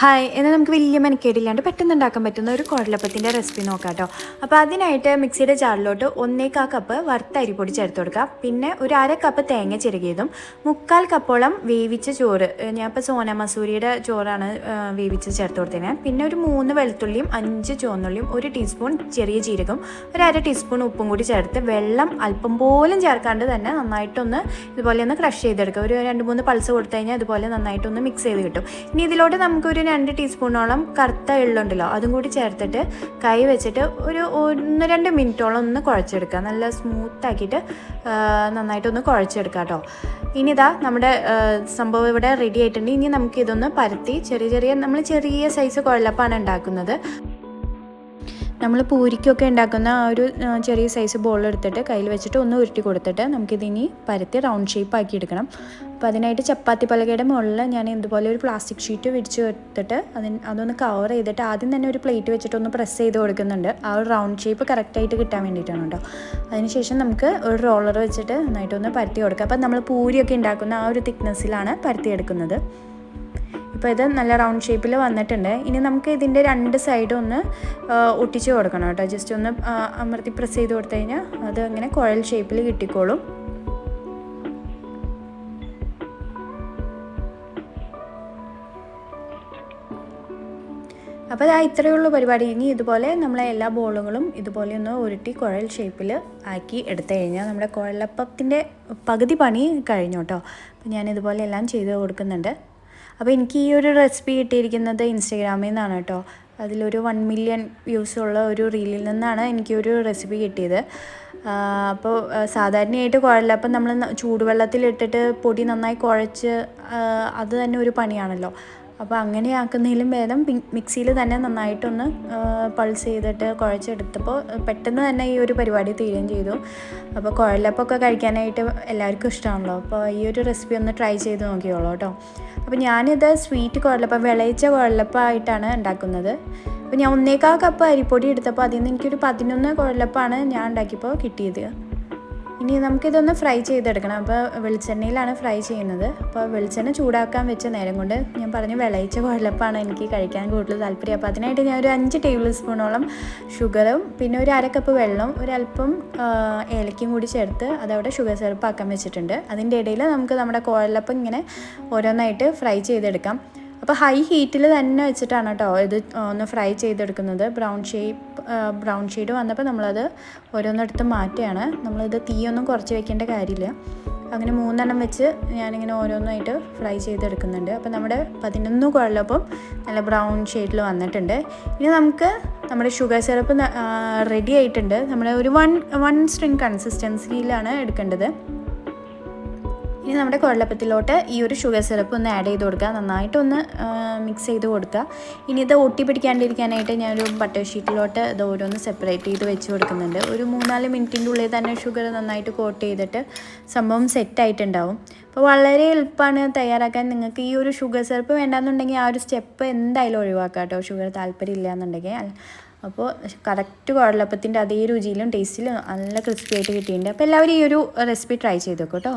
Hi, എന്നാൽ നമുക്ക് വലിയ മെനക്കേടില്ലാണ്ട് പെട്ടെന്ന് ഉണ്ടാക്കാൻ പറ്റുന്ന ഒരു കുഴലപ്പത്തിൻ്റെ റെസിപ്പി നോക്കാം കേട്ടോ. അപ്പോൾ അതിനായിട്ട് മിക്സിയുടെ ജാറിലോട്ട് 1/4 കപ്പ് വറുത്ത അരിപ്പൊടി ചേർത്ത് കൊടുക്കുക. പിന്നെ ഒരു 1/2 കപ്പ് തേങ്ങ ചിരകിയതും 3/4 കപ്പോളം വേവിച്ച ചോറ്, ഞാൻ ഇപ്പോൾ സോന മസൂരിയുടെ ചോറാണ് വേവിച്ച് ചേർത്ത് കൊടുത്തത്. പിന്നെ ഒരു 3 വെളുത്തുള്ളിയും 5 ചുവന്നുള്ളിയും 1 ടീസ്പൂൺ ചെറിയ ജീരകം, ഒരു 1/2 ടീസ്പൂൺ ഉപ്പും കൂടി ചേർത്ത് വെള്ളം അല്പം പോലും ചേർക്കാണ്ട് തന്നെ നന്നായിട്ടൊന്ന് ഇതുപോലെ ഒന്ന് ക്രഷ് ചെയ്തെടുക്കുക. ഒരു 2-3 പൾസ് കൊടുത്തു കഴിഞ്ഞാൽ ഇതുപോലെ നന്നായിട്ടൊന്ന് മിക്സ് ചെയ്ത് കിട്ടും. ഇനി ഇതിലോട്ട് നമുക്കൊരു 2 ടീസ്പൂണോളം കറുത്ത എള്ളുണ്ടല്ലോ, അതും കൂടി ചേർത്തിട്ട് കൈ വെച്ചിട്ട് ഒരു 1-2 മിനിറ്റോളം ഒന്ന് കുഴച്ചെടുക്കുക. നല്ല സ്മൂത്താക്കിയിട്ട് നന്നായിട്ടൊന്ന് കുഴച്ചെടുക്കുക കേട്ടോ. ഇനി ഇതാ നമ്മുടെ സംഭവം ഇവിടെ റെഡി ആയിട്ടുണ്ട്. ഇനി നമുക്കിതൊന്ന് പരത്തി നമ്മൾ ചെറിയ സൈസ് കുഴലപ്പാണ് ഉണ്ടാക്കുന്നത്. നമ്മൾ പൂരിക്കൊക്കെ ഉണ്ടാക്കുന്ന ആ ഒരു ചെറിയ സൈസ് ബോൾ എടുത്തിട്ട് കയ്യിൽ വെച്ചിട്ട് ഒന്ന് ഉരുട്ടി കൊടുത്തിട്ട് നമുക്കിതിനി പരത്തി റൗണ്ട് ഷേപ്പ് ആക്കി എടുക്കണം. അപ്പോൾ അതിനായിട്ട് ചപ്പാത്തി പലകയുടെ മുകളിൽ ഞാൻ ഇതുപോലെ ഒരു പ്ലാസ്റ്റിക് ഷീറ്റ് വിരിച്ച് എടുത്തിട്ട് അതൊന്ന് കവർ ചെയ്തിട്ട് ആദ്യം തന്നെ ഒരു പ്ലേറ്റ് വെച്ചിട്ട് ഒന്ന് പ്രസ് ചെയ്ത് കൊടുക്കുന്നുണ്ട്. ആ ഒരു റൗണ്ട് ഷേപ്പ് കറക്റ്റായിട്ട് കിട്ടാൻ വേണ്ടിയിട്ടാണ് കേട്ടോ. അതിനുശേഷം നമുക്ക് ഒരു റോളർ വെച്ചിട്ട് നന്നായിട്ടൊന്ന് പരത്തി കൊടുക്കുക. അപ്പോൾ നമ്മൾ പൂരിയൊക്കെ ഉണ്ടാക്കുന്ന ആ ഒരു തിക്നെസ്സിലാണ് പരത്തിയെടുക്കുന്നത്. ഇപ്പോൾ ഇത് നല്ല റൗണ്ട് ഷേപ്പിൽ വന്നിട്ടുണ്ട്. ഇനി നമുക്ക് ഇതിൻ്റെ 2 സൈഡും ഒന്ന് ഒട്ടിച്ച് കൊടുക്കണം കേട്ടോ. ജസ്റ്റ് ഒന്ന് അമർത്തി പ്രസ് ചെയ്ത് കൊടുത്തു കഴിഞ്ഞാൽ അത് അങ്ങനെ കുഴൽ ഷേപ്പിൽ കിട്ടിക്കോളും. അപ്പോൾ അത് ഇത്രയേ ഉള്ളൂ പരിപാടി. ഇനി ഇതുപോലെ നമ്മളെ എല്ലാ ബോളുകളും ഇതുപോലെ ഒന്ന് ഉരുട്ടി കുഴൽ ഷേപ്പിൽ ആക്കി എടുത്തു കഴിഞ്ഞാൽ നമ്മുടെ കുഴലപ്പത്തിൻ്റെ പകുതി പണി കഴിഞ്ഞു കേട്ടോ. അപ്പോൾ ഞാനിതുപോലെ എല്ലാം ചെയ്ത് കൊടുക്കുന്നുണ്ട്. അപ്പോൾ എനിക്ക് ഈ ഒരു റെസിപ്പി കിട്ടിയിരിക്കുന്നത് ഇൻസ്റ്റഗ്രാമിൽ നിന്നാണ് കേട്ടോ. അതിലൊരു 1 മില്യൺ വ്യൂസ് ഉള്ള ഒരു റീലിൽ നിന്നാണ് എനിക്ക് ഒരു റെസിപ്പി കിട്ടിയത്. അപ്പോൾ സാധാരണയായിട്ട് കുഴലപ്പം നമ്മൾ ചൂടുവെള്ളത്തിലിട്ടിട്ട് പൊടി നന്നായി കുഴച്ച് അത് തന്നെ ഒരു പണിയാണല്ലോ. അപ്പോൾ അങ്ങനെ ആക്കുന്നതിലും ഭേദം മിക്സിയിൽ തന്നെ നന്നായിട്ടൊന്ന് പൾസ് ചെയ്തിട്ട് കുഴച്ചെടുത്തപ്പോൾ പെട്ടെന്ന് തന്നെ ഈ ഒരു പരിപാടി തീരുകയും ചെയ്തു. അപ്പോൾ കുഴലപ്പമൊക്കെ കഴിക്കാനായിട്ട് എല്ലാവർക്കും ഇഷ്ടമാണല്ലോ. അപ്പോൾ ഈ ഒരു റെസിപ്പി ഒന്ന് ട്രൈ ചെയ്ത് നോക്കിയോളൂ കേട്ടോ. അപ്പോൾ ഞാനിത് സ്വീറ്റ് കുഴലപ്പം, വിളയിച്ച കുഴലപ്പമായിട്ടാണ് ഉണ്ടാക്കുന്നത്. അപ്പോൾ ഞാൻ 1/4 കപ്പ് അരിപ്പൊടി എടുത്തപ്പോൾ അതിൽ നിന്ന് എനിക്കൊരു 11 കുഴലപ്പമാണ് ഞാൻ ഉണ്ടാക്കിയപ്പോൾ കിട്ടിയത്. ഇനി നമുക്കിതൊന്ന് ഫ്രൈ ചെയ്തെടുക്കണം. അപ്പോൾ വെളിച്ചെണ്ണയിലാണ് ഫ്രൈ ചെയ്യുന്നത്. അപ്പോൾ വെളിച്ചെണ്ണ ചൂടാക്കാൻ വെച്ച നേരം കൊണ്ട് ഞാൻ പറഞ്ഞു വിളയിച്ച കുഴലപ്പമാണ് എനിക്ക് കഴിക്കാൻ കൂടുതൽ താല്പര്യം. അപ്പോൾ അതിനായിട്ട് ഞാൻ ഒരു 5 ടേബിൾ സ്പൂണോളം ഷുഗറും പിന്നെ ഒരു 1/2 കപ്പ് വെള്ളവും ഒരല്പം ഏലക്കയും കൂടി ചേർത്ത് അതവിടെ ഷുഗർ സിറപ്പ് ആക്കാൻ വെച്ചിട്ടുണ്ട്. അതിൻ്റെ ഇടയിൽ നമുക്ക് നമ്മുടെ കുഴലപ്പം ഇങ്ങനെ ഓരോന്നായിട്ട് ഫ്രൈ ചെയ്തെടുക്കാം. അപ്പോൾ ഹൈ ഹീറ്റിൽ തന്നെ വെച്ചിട്ടാണ് കേട്ടോ ഇത് ഒന്ന് ഫ്രൈ ചെയ്തെടുക്കുന്നത്. ബ്രൗൺ ഷെയ്ഡ് വന്നപ്പോൾ നമ്മളത് ഓരോന്നെടുത്ത് മാറ്റുകയാണ്. നമ്മളിത് തീയൊന്നും കുറച്ച് വെക്കേണ്ട കാര്യമില്ല. അങ്ങനെ 3 എണ്ണം വെച്ച് ഞാനിങ്ങനെ ഓരോന്നായിട്ട് ഫ്രൈ ചെയ്തെടുക്കുന്നുണ്ട്. അപ്പോൾ നമ്മുടെ 11 കുഴലപ്പം നല്ല ബ്രൗൺ ഷെയ്ഡിൽ വന്നിട്ടുണ്ട്. ഇനി നമുക്ക് നമ്മുടെ ഷുഗർ സിറപ്പ് റെഡി ആയിട്ടുണ്ട്. നമ്മൾ ഒരു 1 സ്ട്രിങ് കൺസിസ്റ്റൻസിയിലാണ് എടുക്കേണ്ടത്. ഇനി നമ്മുടെ കുഴലപ്പത്തിലോട്ട് ഈ ഒരു ഷുഗർ സിറപ്പ് ഒന്ന് ആഡ് ചെയ്ത് കൊടുക്കുക. നന്നായിട്ടൊന്ന് മിക്സ് ചെയ്ത് കൊടുക്കുക. ഇനി ഇത് ഒട്ടി പിടിക്കാണ്ടിരിക്കാനായിട്ട് ഞാനൊരു ബട്ടർ ഷീറ്റിലോട്ട് ഇത് ഓരോന്ന് സെപ്പറേറ്റ് ചെയ്ത് വെച്ച് കൊടുക്കുന്നുണ്ട്. ഒരു 3-4 മിനിറ്റിൻ്റെ ഉള്ളിൽ തന്നെ ഷുഗർ നന്നായിട്ട് കോട്ട് ചെയ്തിട്ട് സംഭവം സെറ്റായിട്ടുണ്ടാവും. അപ്പോൾ വളരെ എളുപ്പമാണ് തയ്യാറാക്കാൻ. നിങ്ങൾക്ക് ഈ ഒരു ഷുഗർ സിറപ്പ് വേണ്ടാന്നുണ്ടെങ്കിൽ ആ ഒരു സ്റ്റെപ്പ് എന്തായാലും ഒഴിവാക്കാം കേട്ടോ, ഷുഗർ താല്പര്യമില്ല എന്നുണ്ടെങ്കിൽ. അപ്പോൾ കറക്റ്റ് കുഴലപ്പത്തിൻ്റെ അതേ രുചിയിലും ടേസ്റ്റിലും നല്ല ക്രിസ്പി ആയിട്ട് കിട്ടിയിട്ടുണ്ട്. അപ്പോൾ എല്ലാവരും ഈ ഒരു റെസിപ്പി ട്രൈ ചെയ്ത് നോക്കൂ കേട്ടോ.